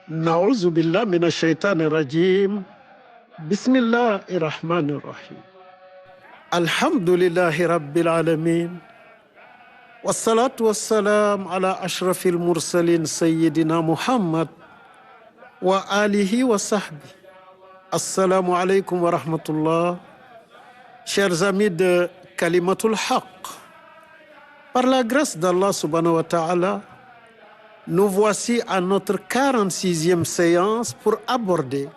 نعوذ بالله من الشيطان الرجيم. بسم الله الرحمن الرحيم. الحمد لله رب العالمين، والصلاة والسلام على أشرف المرسلين سيدنا محمد وآله وصحبه. السلام عليكم ورحمة الله. Chers amis de Kalimatul Haq, par la grâce d'Allah subhanahu wa ta'ala, nous voici à notre 46e séance pour aborder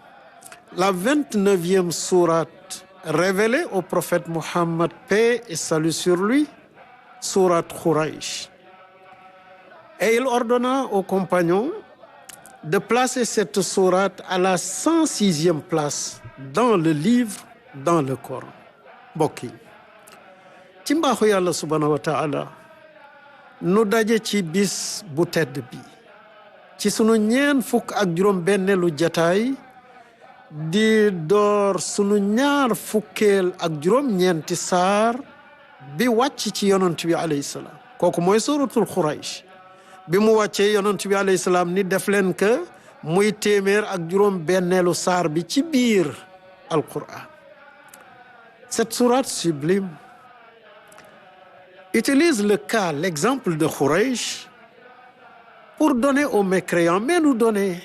la 29e sourate révélée au prophète Mohammed, paix et salut sur lui, sourate Quraysh. Et il ordonna aux compagnons de placer cette sourate à la 106e place dans le livre, dans le Coran. Mbokk yi ci mbaaxu yàlla subhanahu wa ta'ala nu daje ci bis bu tedd bi ci sunu ñeen fukk ak juróom benneelu jataay di door sunu ñaar fukkeel ak juróom ñeenti saar bi wàcc ci yonent bi alayhi salaam. kooku mooy suratul Quraysh. bi mu wàccee yonent bi alayhi salaam ni def leen que muy téeméer ak juróom benneelu saar bi ci biir Al-Qur'an. Cette sourate sublime utilise le cas, l'exemple de Quraysh pour donner aux mécréants, mais nous donner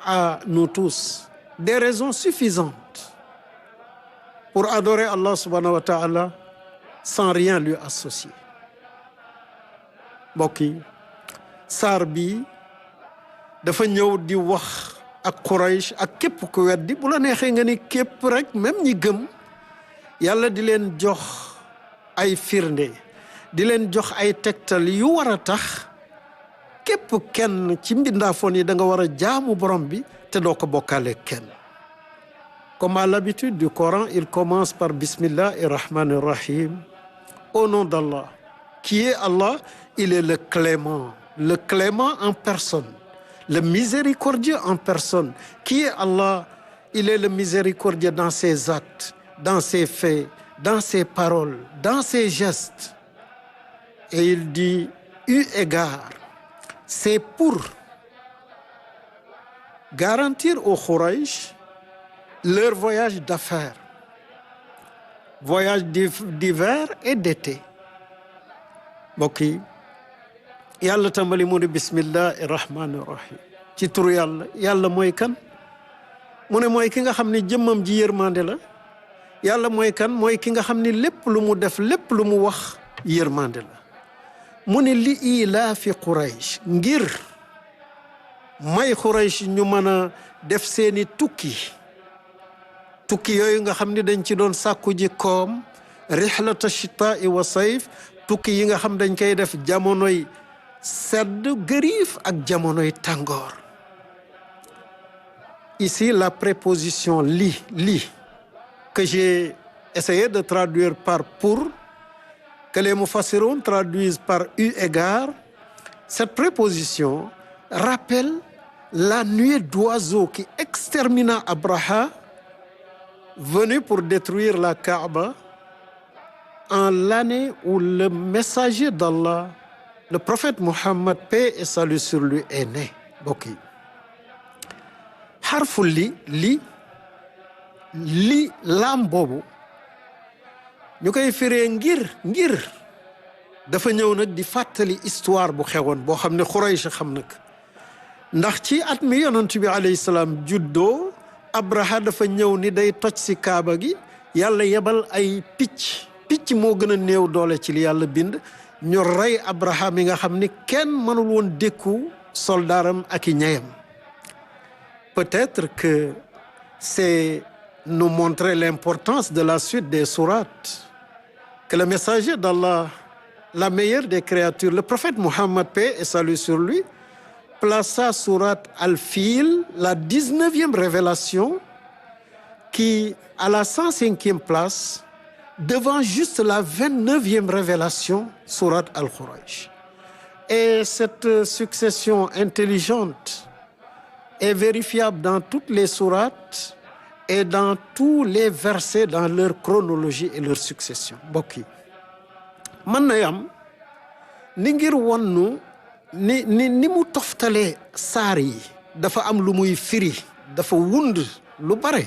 à nous tous des raisons suffisantes pour adorer Allah subhanahu wa ta'ala sans rien lui associer. Mbokk yi saar bi dafa ñëw di wax ak Quraysh ak képp ku weddi, bu la neexee nga ni képp rek, même ñi gëm, yàlla di leen jox ay firnde, di leen jox ay tegtal yu war a tax képp kenn ci mbindaafoon yi da nga war a jaamu borom bi te doo ko bokkaale kenn. Comme à l'habitude du Coran, il commence par Bismillahir Rahmanir Rahim. Au nom d'Allah, qui est Allah, il est le clément en personne, le miséricordieux en personne. Qui est Allah? Il est le miséricordieux dans ses actes, dans ses faits, dans ses paroles, dans ses gestes. Et il dit, eu égard, c'est pour garantir aux Quraysh leur voyage d'affaires, voyage d'hiver et d'été. Mbokk yi yàlla tàmbali mu ne bismillahi rahmani rahim, ci turu yàlla mooy kan? mu ne mooy ki nga xam ne jëmmam ji yërmande la. yàlla mooy kan? mooy ki nga xam ni lépp lu mu def, lépp lu mu wax yërmande la. mu ne li ilaafi Quraysh, ngir may Quraysh ñu mën a def seeni tukki yooyu nga xam ni dañ ci doon sàkku ji koom, rihlata shitaa'i wa sayf, tukki yi nga xam dañ koy def jamonoy sedd gëriif ak jamonoy tàngoor. Ici la préposition li que j'ai essayé de traduire par pour, que les mufassiroun traduisent par eu égard. Cette préposition rappelle la nuée d'oiseaux qui extermina Abraha, venu pour détruire la Kaaba, en l'année où le messager d'Allah, le prophète Mohammed, paix et salut sur lui, est né. Mbokk yi xarfu li laam boobu ñu koy firee ngir dafa ñëw nag di fàttali histoire bu xewoon boo xam ne Quraysh xam nag, ndax ci at mi yonent bi alayhi salaam juddoo, Abraha dafa ñëw ni day toj si kaaba gi. yàlla yebal ay picc moo gën a néew doole ci li yàlla bind, ñu rey Abraha mi nga xam ni kenn mënul woon dékku soldaaram ak i ñeyam. Peut-être que c'est nous montrer l'importance de la suite des sourates, que le messager d'Allah, la meilleure des créatures, le prophète Mohammed, paix et salut sur lui, plaça sourate Al-Fil, la 19e révélation, qui à la 105e place, devant juste la 29e révélation, sourate Al-Quraysh. Et cette succession intelligente est vérifiable dans toutes les sourates et dans tous les versets, dans leur chronologie et leur succession. Mbokk yi mën na yam ni ngir wonnu ni mu toftalee saar yi dafa am lu muy firi dafa wund lu bare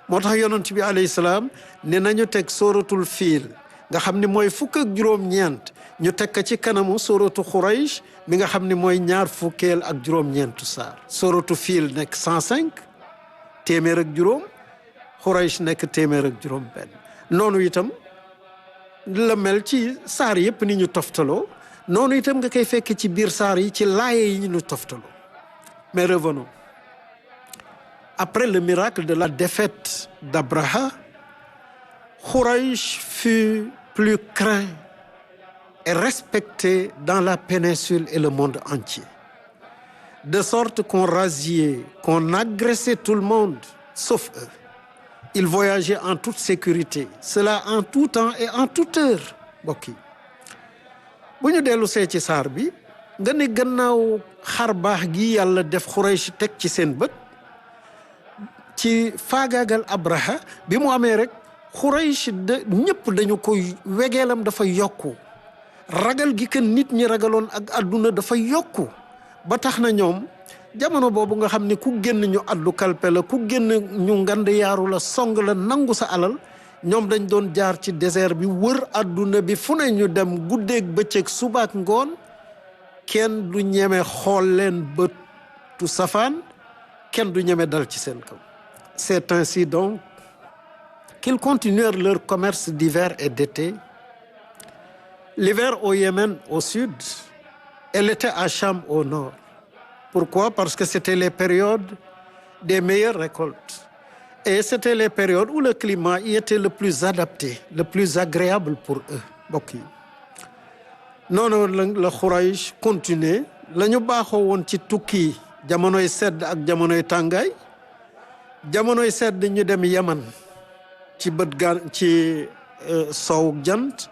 moo tax yonent bi alayhi salaam ne nañu teg sóoratul fiil nga xam ni mooy fukk ak juróom-ñeent ñu teg ko ci kanamu sóoratu Xuraysh mi nga xam ni mooy ñaar fukkeel ak juróom-ñeentu saar sóoratu fiil nekk 105 téeméer ak juróom Xuraysh nekk téeméer ak juróom benn noonu itam la mel ci saar yëpp ni ñu toftaloo noonu itam nga koy fekk ci biir saar yi ci laaye yi ñu toftaloo mais revenons après le miracle de la défaite d'Abraha Xuraysh fut plus craint et respecté dans la péninsule et le monde entier de sorte qu'on razziait qu'on agressait tout le monde sauf eux. Ils voyageaient en toute sécurité cela en tout temps et en toute heure mbokk yi bu ñu dellu see ci saar bi nga ne gannaaw xar baax gi yàlla def Xuraysh teg ci seen bët ci faagaagal Abraha bi mu amee rek Xuraysh ñëpp dañu koy wegeelam dafa yokku ragal gi kan nit ñi ragaloon ak àdduna dafa yokku ba tax na ñoom jamono boobu nga xam ne ku génn ñu addu kalpe la ku génn ñu ngand yaaru la song la nangu sa alal ñoom dañ doon jaar ci désert bi wër àdduna bi fu ne ñu dem guddeeg bëccëg subaak ngoon kenn du ñeme xool leen bëtu safaan kenn du ñeme dal ci seen kaw. C'est ainsi donc qu'ils continuèrent leur commerce d'hiver et d'été, l'hiver au Yémen au sud et l'été à Cham au nord. Pourquoi? Parce que c'était les périodes des meilleures récoltes. Et c'était les périodes où le climat y était le plus adapté, le plus agréable pour eux. Mbokk yi noonu la Xuraysh continuer la ñu baaxoo woon ci tukki jamonoy sedd ak jamonoy tàngaay jamonoy sedd ñu dem Yaman ci bët ci sow jant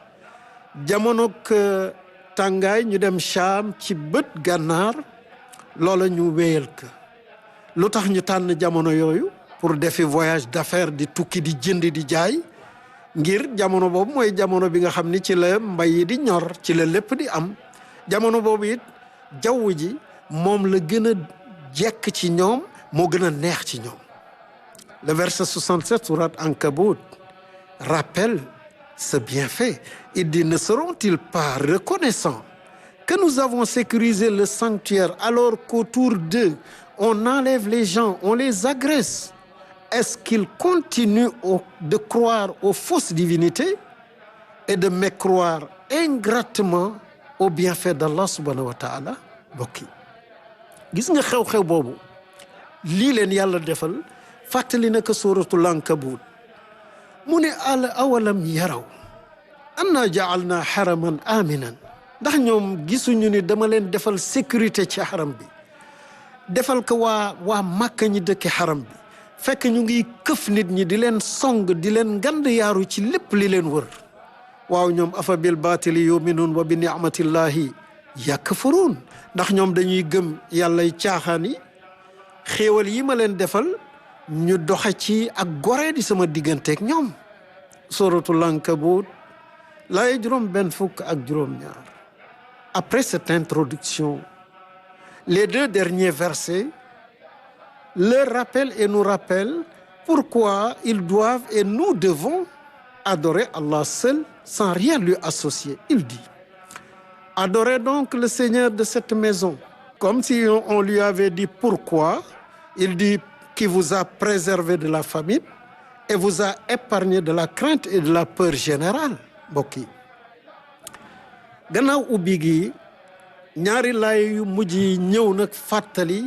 jamonook tàngaay ñu dem Cham ci bët gànnaar loola ñu wéyal ko lu tax ñu tànn jamono yooyu pour defi voyage d'affaires di tukki di jënd di jaay ngir jamono boobu mooy jamono bi nga xam ni ci la mbay yi di ñor ci la lépp di am jamono boobu it jaww ji moom la gën a jekk ci ñoom moo gën a neex ci ñoom. Le verset 67 sourate Ankabut rappelle ce bienfait. Il dit: ne seront-ils pas reconnaissants que nous avons sécurisé le sanctuaire alors qu'autour d'eux on enlève les gens, on les agresse? Est-ce qu'ils continuent de croire aux fausses divinités et de mécroire ingratement aux bienfaits d'Allah subhanahu wa ta'ala? Mbokk yi gis nga xew-xew boobu lii leen yàlla defal fàttali na ko suratul Ankabut mu ne awalam yaraw anna ja'alna haraman aminan ndax ñoom gisuñu ni dama leen defal sécurité ci xaram bi defal ko waa Màkka ñi dëkk xaram bi fekk ñu ngi këf nit ñi di leen song di leen ngand yaaru ci lépp li leen wër waaw ñoom afa bil baatili yuminuun wa bi ni'matillahi yakfuruun ndax ñoom dañuy gëm yàllay caaxaan yi xéewal yi ma leen defal ñu doxe ci ak goree di sama digganteeg ñoom. suratul Ankabut laay juróom benn fukk ak juróom ñaar. Après cette introduction, les deux derniers versets leur rappellent et nous rappellent pourquoi ils doivent et nous devons adorer Allah seul sans rien lui associer. Il dit: adorez donc le Seigneur de cette maison. Comme si on lui avait dit pourquoi. Il dit: qui vous a préservé de la famine et vous a épargné de la crainte et de la peur générale. Mbokk yi gannaaw ubbi gi ñaari laay yu mujj yi ñëw nag fàttali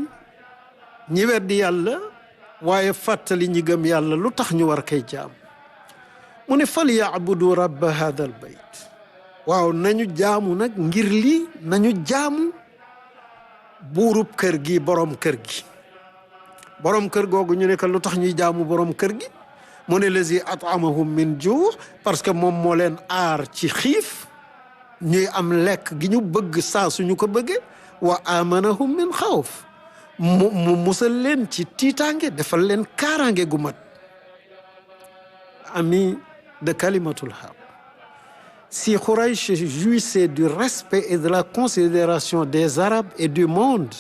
ñi weddi yàlla waaye fàttali ñi gëm yàlla lu tax ñu war koy jaam. mu ne fal ya'budu rabba hadha al bayt. waaw nañu jaamu nag ngir lii nañu jaamu buurub kër gi borom kër gi. borom kër googu ñu ne ko lu tax ñuy jaamu borom kër gi mu ne lazi at'amahum min juu' parce que moom moo leen aar ci xiif ñuy am lekk gi ñu bëgg saa suñu ko bëggee wa amanahum min xawf mu musal leen ci tiitaange defal leen kaaraange gu mat. Ami de kalimatul haq, si Quraysh jouissait du respect et de la considération des Arabes et du monde,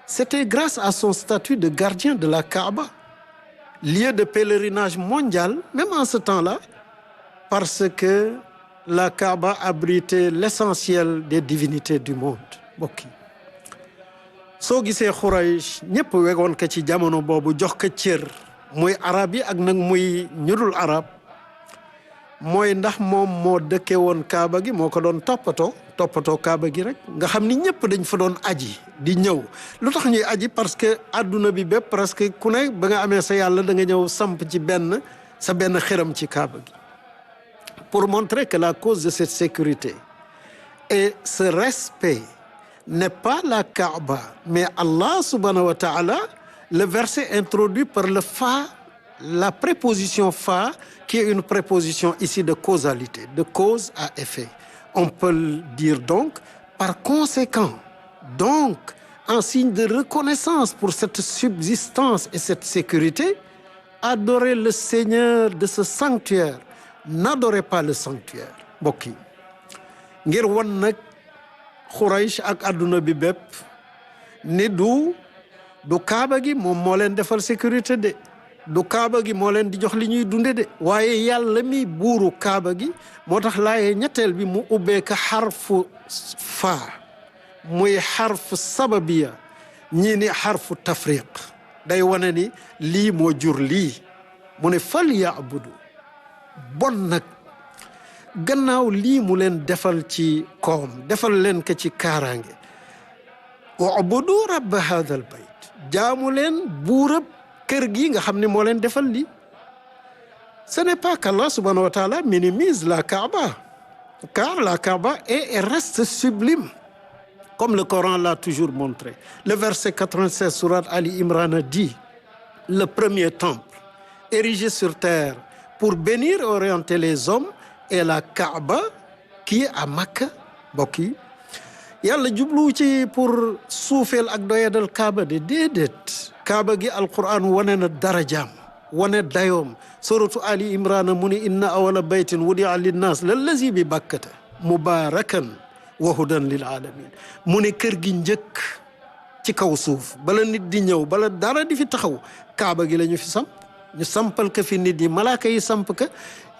C'était grâce à son statut de gardien de la Kaaba, lieu de pèlerinage mondial, même en ce temps-là, parce que la Kaaba abritait l'essentiel des divinités du monde mbokk yi soo gisee Xuraysh ñëpp wegoon ko ci jamono boobu jox ko cër muy arab yi ak nag muy ñudul arab mooy ndax moom moo dëkke woon Kaaba gi moo ko doon toppatoo Kaaba gi rek nga xam ni ñëpp dañ fa doon aji di ñëw lu tax ñuy aji parce que adduna bi bépp presque ku ne ba nga amee sa yàlla da nga ñëw samp ci sa benn xiram ci Kaaba gi pour montrer que la cause de cette sécurité et ce respect n'est pas la Kaaba, mais Allah subhanahu wa ta'ala, le verset introduit par le fa, la préposition fa, qui est une préposition ici de causalité, de cause à effet. On peut le dire donc, par conséquent, donc, en signe de reconnaissance pour cette subsistance et cette sécurité, adorer le Seigneur de ce sanctuaire. N'adorez pas le sanctuaire mbokk yi ngir wan nag Xuraysh ak adduna bi bépp ni du Kaaba gi moom moo leen defal sécurité de du Kaaba gi moo leen di jox li ñuy dunde de waaye yàlla mi buuru Kaaba gi moo tax laaye ñetteel bi mu ubbee ka xarfu faa muy xarfu sababiya ñii ni xarfu tafriq day wane ni lii moo jur lii mu ne fal yaabudu bon nag gannaaw lii mu leen defal ci koom defal leen ko ci kaaraange ubudu rabba hadha al bayt jaamu leen buurab kër gi nga xam ne moo leen defal lii ce n'est pas qu'Allah subhanahu wa ta'ala minimise la Kaaba car la Kaaba est et reste sublime comme le Coran l'a toujours montré. Le verset 96 sourate Ali Imran dit le premier temple érigé sur terre pour bénir et orienter les hommes et la Kaaba qui est à Makka mbokk yi yàlla jublu ci pour suufeel ak doyadal Kaaba de déedéet Kaaba gi alquran wane na darajaam wane dayoom suratu Ali Imran mu ni inna awala baytin wudi'a linnaas lallazi bi bakkata mubarakan wa hudan lil alamin mu ne kër gi njëkk ci kaw suuf bala nit di ñëw bala dara di fi taxaw Kaaba gi la ñu fi samp ñu sampal ko fi nit yi malaaka yi samp ka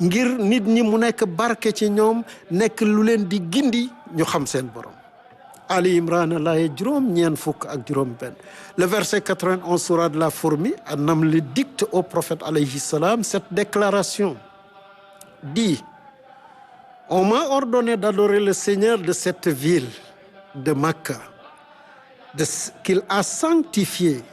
ngir nit ñi mu nekk barke ci ñoom nekk lu leen di gindi ñu xam seen borom Ali Imran laaye juróom-ñeent fukk ak juróom-benn le verset 91 sourate la Fourmi an-Naml dicte au prophète alayhi salam cette déclaration dit on m'a ordonné d'adorer le Seigneur de cette ville de Makka qu'il a sanctifié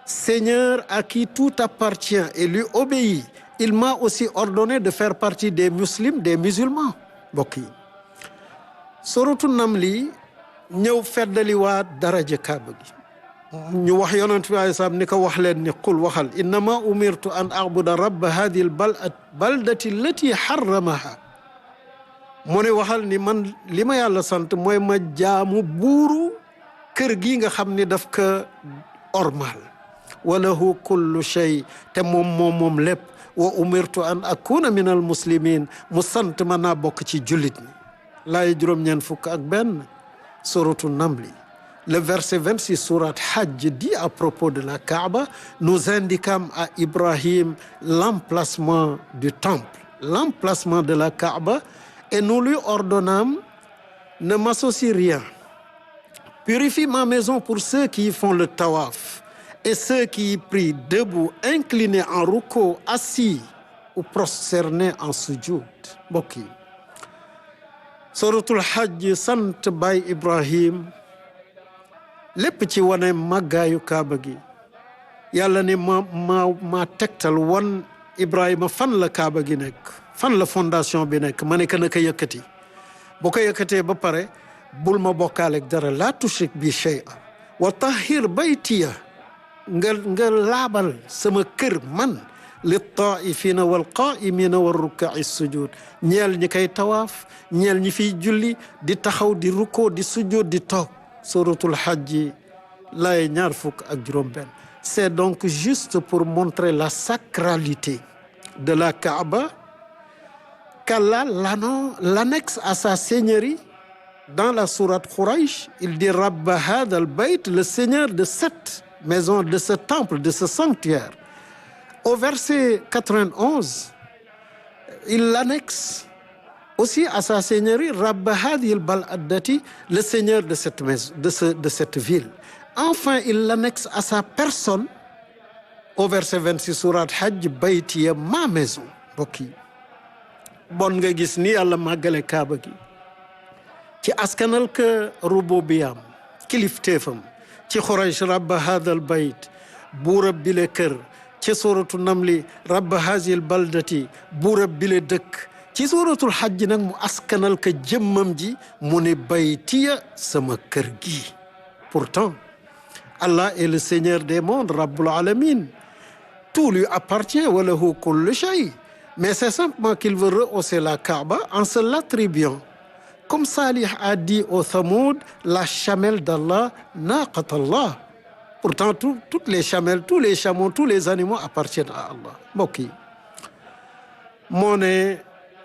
Seigneur à qui tout appartient et lui obéit il m'a aussi ordonné de faire partie des musulmans mbokk yi suratu Namli ñëw feddaliwaat daraja Kaaba gi ñu wax yonent bi alayhi salaam ni ko wax leen ni qul waxal innama umirtu an a'buda rabba hadhihi al-baldati allati harramaha mu ne waxal ni man li ma yàlla sant mooy ma jaamu buuru kër gi nga xam ni daf ko ormal walahu kullu shay te moom lépp wa umirtu an akuna min al muslimin mu sant ma naa bokk ci jullit ñi laay juróom-ñeent fukk ak benn suratu Namli le verset 26 sourate Hajj dit à propos de la Kaaba nous indiquons à Ibrahim l'emplacement du temple l'emplacement de la Kaaba et nous lui ordonnâmes ne m'associe rien purifie ma maison pour ceux qui y font le tawaf et ceux qui y prient debout inclinés en ruku assis ou prosternés en sujud mbokk yi suratul Hajj sant Baay Ibrahim lépp ci wane màggaayu Kaaba gi yàlla ne ma tegtal wan Ibrahima fan la Kaaba gi nekk fan la fondation bi nekk ma ne que na ko yëkkati boo ko yëkkatee ba pare bul ma bokkaaleeg dara la tushrik bi shay'a wa tahhir baytiya nga laabal sama kër man li taifina wal qaimina wa rukai sujud ñeel ñi koy tawaaf ñeel ñi fiy julli di taxaw di rukkoo di sujud di toog suratul Hajj laaye ñaar fukk ak juróom-benn c'est donc juste pour montrer la sacralité de la Kaaba qu'Allah l'annexe à sa seigneurie dans la sourate Quraysh, il dit Rabba hadha al-bayt, le Seigneur de cette maison, de ce temple, de ce sanctuaire. Au verset 91, il l'annexe aussi à sa seigneurie, Rabba hadhihi al-bal'adati, le Seigneur de cette maison, de cette ville. Enfin, il l'annexe à sa personne au verset 26 sourate Hajj, baytiya, ma maison. Mbokk yi bon nga gis ni Yàlla màggale Kaaba gi ci askanal ka rububiyam kilifteefam ci Quraysh rabba hadal bayt buurab bile kër ci suratu namli rabba hazil baldati buurab bile dëkk ci suratul Hajj nag mu askanal ka jëmmam ji mu ne baytiya sama kër gi. Pourtant Allah est le Seigneur des mondes, Rabbul Alamin. Tout lui appartient, wa lahu kullu shay. Mais c'est simplement qu'il veut rehausser la Kaaba en se l'attribuant. Comme Salih a dit au Thamoud, la chamelle d'Allah, naqat Allah. Pourtant, toutes les chamelles, tous les chameaux, tous les animaux appartiennent à Allah. Mbokk yi moo ne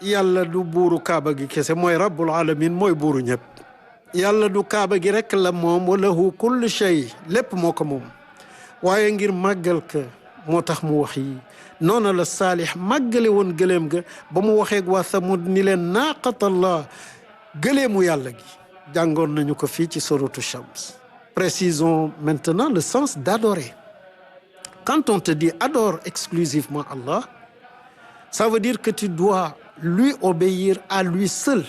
Yàlla du buuru Kaaba gi kese, mooy Rabbul Alamin, mooy buuru ñëpp. Yàlla du Kaaba gi rek la moom, wa lahu kullu shay, lépp moo ko moom. waaye ngir màggal ka moo tax mu wax yi noonu la Saalix màggale woon gëléem ga ba mu waxeeg waa Samud ni leen naaqatallah, gëléemu yàlla gi. jàngoon nañu ko fii ci suratu Shams. Précisons maintenant le sens d'adorer. Quand on te dit adore exclusivement Allah, ça veut dire que tu dois lui obéir à lui seul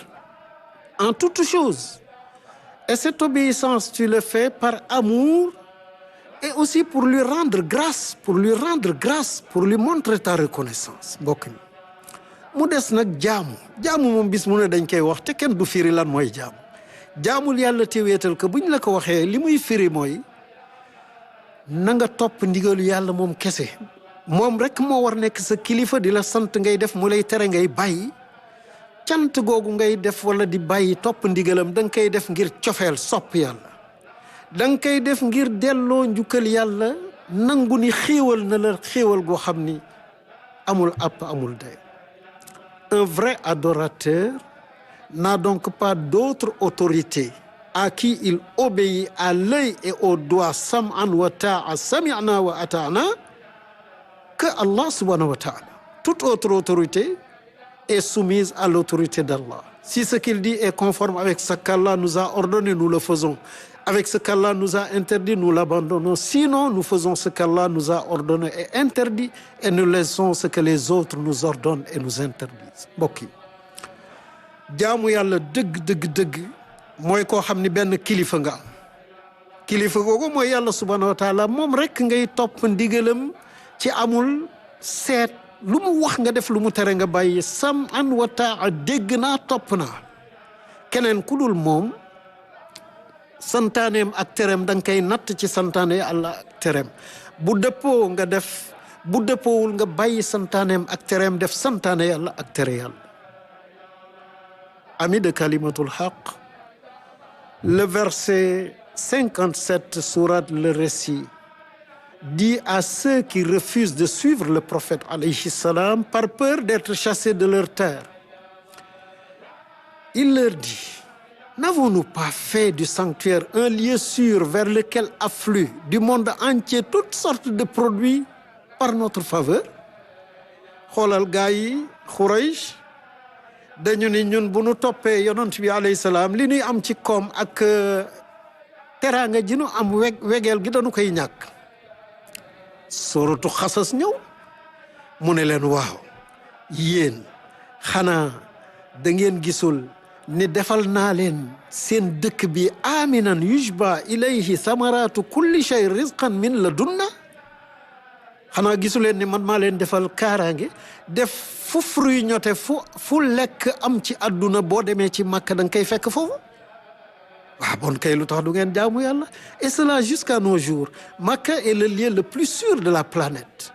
en toutes choses. Et cette obéissance, tu le fais par amour et aussi pour lui rendre grâce, pour lui montrer ta reconnaissance. Mbokk mi mu des nag jaamu moom bis mu ne dañ koy wax te kenn du firi lan mooy jaamul yàlla te wéetal ko buñ la ko waxee li muy firi mooy na nga topp ndigalu yàlla moom kese. moom rek moo war nekk sa kilifa di la sant ngay def mu lay tere ngay bàyyi. cant googu ngay def wala di bàyyi topp ndigalam da nga koy def ngir cofeel sopp yàlla. da nga koy def ngir delloo njukkal yàlla nangu ni xéewal na la xéewal goo xam ni amul àpp amul day. Un vrai adorateur n'a donc pas d'autre autorité à qui il obéit à l'œil et au doigt sam'an wa ta'a, sami'na wa ata'na, que Allah subhanahu wa ta'ala. Toute autre autorité est soumise à l'autorité d'Allah. Si ce qu'il dit est conforme avec ce qu'Allah nous a ordonné, nous le faisons. Avec ce qu'Allah nous a interdit, nous l'abandonnons. Sinon, nous faisons ce qu'Allah nous a ordonné et interdit et nous laissons ce que les autres nous ordonnent et nous interdisent. Mbokk yi jaamu yàlla dëgg mooy koo xam ni benn kilifa nga am. kilifa googu mooy yàlla subhanahu wa taala, moom rek ngay topp ndigalam ci amul seet lu mu wax nga def, lu mu tere nga bàyyi. sam'an wa ta'a, dégg naa topp naa. keneen ku dul moom santaaneem ak tereem da nga koy natt ci santaane Allah ak tereem. bu dëppoo nga def, bu dëppoowul nga bàyyi santaaneem ak tereem def santaane yàlla ak tere yàlla. Amis de Kalimatul Haq, le verset 57 sourate le récit dit à ceux qui refusent de suivre le prophète alayhi salam par peur d'être chassés de leur terre. Il leur dit: n'avons-nous pas fait du sanctuaire un lieu sûr vers lequel affluent du monde entier toutes sortes de produits par notre faveur? xoolal gaa yi Quraysh dañu ni ñun bu nu toppee yonent bi alayhi salaam li ñuy am ci koom ak teraanga ji nu am wegeel gi dañu koy ñàkk. suratu Xasas ñëw mu ne leen waaw yéen xanaa da ngeen gisul ni defal naa leen seen dëkk bi aminan yujba ilayhi samaratu kulli shay rizqan min ladunna? xanaa gisuleen ni man maa leen defal kaaraange def fu fruit ñote fu lekk am ci àdduna boo demee ci Makka da nga koy fekk foofu. waaw bon kay lu tax du ngeen jaamu yàlla? Et cela jusqu'à nos jours. Makka est le lieu le plus sûr de la planète.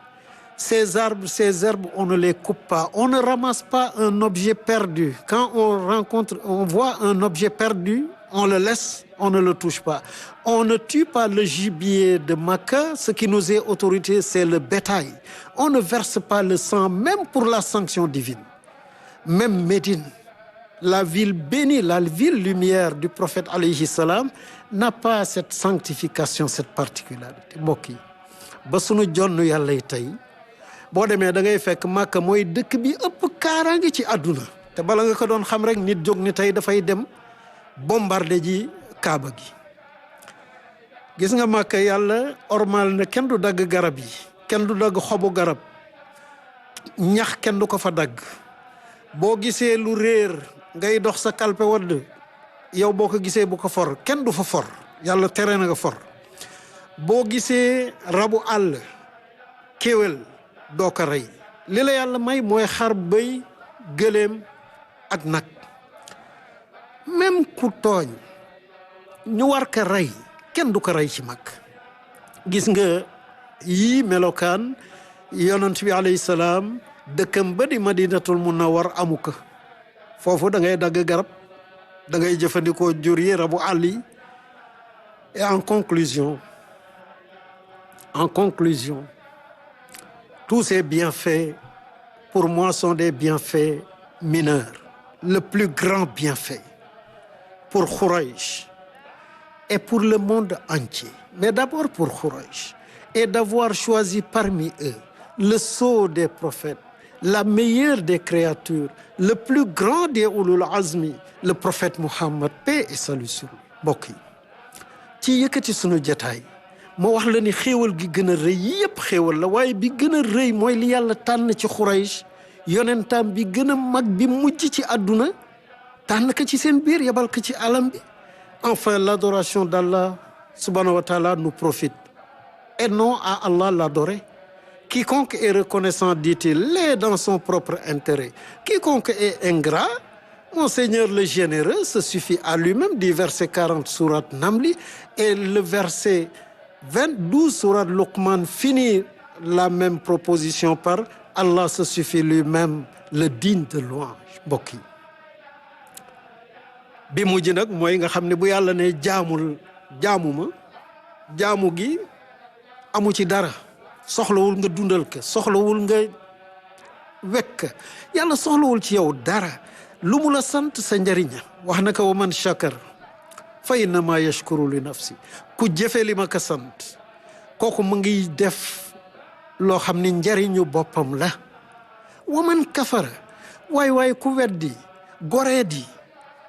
Ces arbres, ces herbes, on ne les coupe pas. On ne ramasse pas un objet perdu. Quand on voit un objet perdu, on le laisse, on ne le touche pas. On ne tue pas le gibier de Makka. Ce qui nous est autorité, c'est le bétail. On ne verse pas le sang, même pour la sanction divine. Même Médine, la ville bénie, la ville lumière du prophète alayhi salam n'a pas cette sanctification, cette particularité. mbokk yi ba sunu jonn yàlla yi tey boo demee da ngay fekk Màkka mooy dëkk bi ëpp kaaraange ci àdduna te bala nga ko doon xam rek nit jóg ni tey dafay dem bombardé ji Kaaba gi. gis nga Màkka yàlla ormal na kenn du dagg garab yi, kenn du dagg xobu garab, ñax kenn du ko fa dagg. boo gisee lu réer ngay dox sa kalpe wadd yow boo ko gisee bu ko for kenn du fa for, yàlla tere na nga for. boo gisee rabu àll kéwél doo ko rey. li la yàlla may mooy xar, bëy, gëléem ak nag. même ku tooñ ñu war ko rey kenn du ko rey ci mag. gis nga yii melokaan yonent bi alayhi salaam dëkkam ba di madinatul munawwar amu ko. foofu da ngay dagg garab, da ngay jëfandikoo jur yi, rabu àll yi. et en conclusion tous ces bienfaits pour moi sont des bienfaits mineurs. Le plus grand bienfait pour Khouraïch et pour le monde entier, mais d'abord pour Khouraïch, est d'avoir choisi parmi eux le sceau des prophètes, la meilleure des créatures, le plus grand des ulul azmi, le prophète Muhammad, paix et salut sur lui. mbokk yi ci yëkkati sunu jataay ma wax la ni xéewal gi gën a rëy yépp xéewal la, waaye bi gën a rëy mooy li yàlla tànn ci Khouraïch, yonentam bi gën a mag bi mujj ci àdduna tànn ko ci seen biir, yebal ko ci alam bi. Enfin, l'adoration d'Allah subhanahu wa ta'ala nous profite et non à Allah l'adorer. Quiconque est reconnaissant, dit-il, l'est dans son propre intérêt. Quiconque est ingrat, mon Seigneur le généreux se suffit à lui-même, dit verset 40 sourate Namli, et le verset 12 sourate Luqman finit la même proposition par Allah se suffit lui-même, le digne de louange. mbokk yi bi mujj nag mooy nga xam ne bu yàlla ne jaamuma jaamu gi amu ci dara, soxlawul nga dundal ko, soxlawul nga wekk, yàlla soxlawul ci yow dara. lu mu la sant sa njariña. wax na ko wa man shakar fa innama yashkuru li nafsi. ku jëfe li ma ko sant kooku mu ngi def loo xam ni njariñu boppam la. wa man kafara waay ku weddi goreedi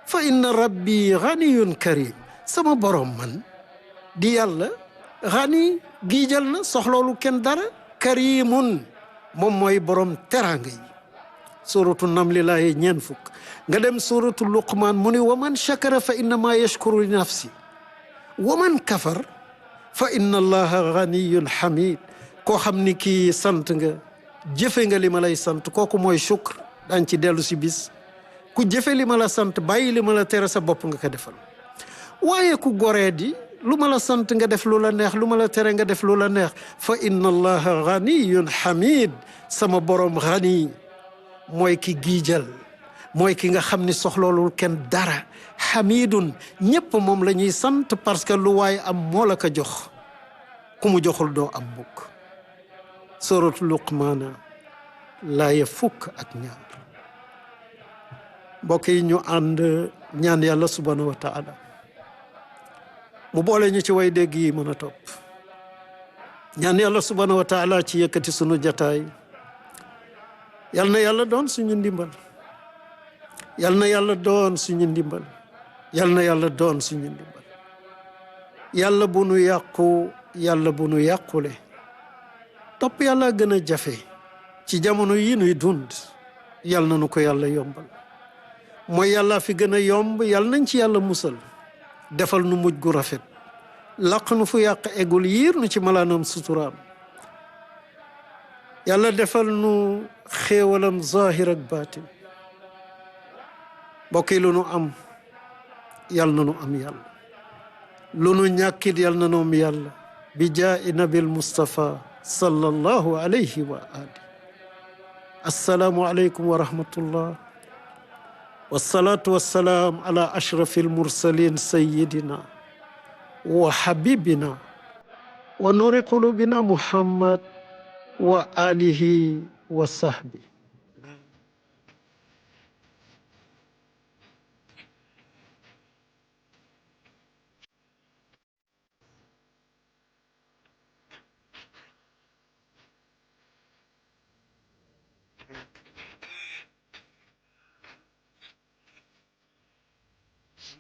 fa inna rabbi ganiyun karim. sama borom man di yàlla gani giijal na, soxloolu kenn dara. karimun moom mooy borom teraanga yi. suratu namli laaye ñeen fukk. nga dem suratu luqman mu ni wa man shakara fa innama yashkuru li nafsi wa man kafar fa inna allaha ganiyun hamid. koo xam ni kii sant nga, jëfe nga li ma lay sant, kooku mooy shukr. daañ ci dellu si bis. ku jëfe li ma la sant, bàyyi li ma la tere, sa bopp nga ko defal. waaye ku goree di lu ma la sant nga def lu la neex, lu ma la tere nga def lu la neex. fa inna allaha ganiyun hamid. sama borom gani mooy ki giijal, mooy ki nga xam ni soxloolul kenn dara. hamidun ñépp moom la ñuy sant parce que lu waaye am moo la ko jox, ku mu joxul doo am mukk. suratu luqmaana laaya fukk ak ñaar. mbokk yi ñu ànd ñaan yàlla subhanahu wa taala mu boole ñu ci way dégg yi mën a topp. ñaan yàlla subhanahu wa taala ci yëkkati sunu jataay. yal na yàlla doon suñu ndimbal, yal na yàlla doon suñu ndimbal, yal na yàlla doon suñu ndimbal. yàlla bu nu yàqu, yàlla bu nu yàqule. topp yàlla gën a jafe ci jamono yi nuy dund. yal na nu ko yàlla yombal. mooy yàlla fi gën a yomb, yal nañ ci yàlla musal. defal nu mujj gu rafet. laq nu fu yàq eggul, yiir nu ci malaanam suturaam. yàlla defal nu xéewalam zahir ak baatin. mbokk yi lu nu am yal na nu am yàlla, lu nu ñàkkit yal na nu am yàlla. bi jaa'i nabil Mustafa sallallahu alayhi wa ali. assalaamu aleykum wa rahmatullah. wasalaatu wasalaam ala ashrafil mursalin sayyidina wa habibina wa nuri qulubina Muhammad wa alihi wa sahbi.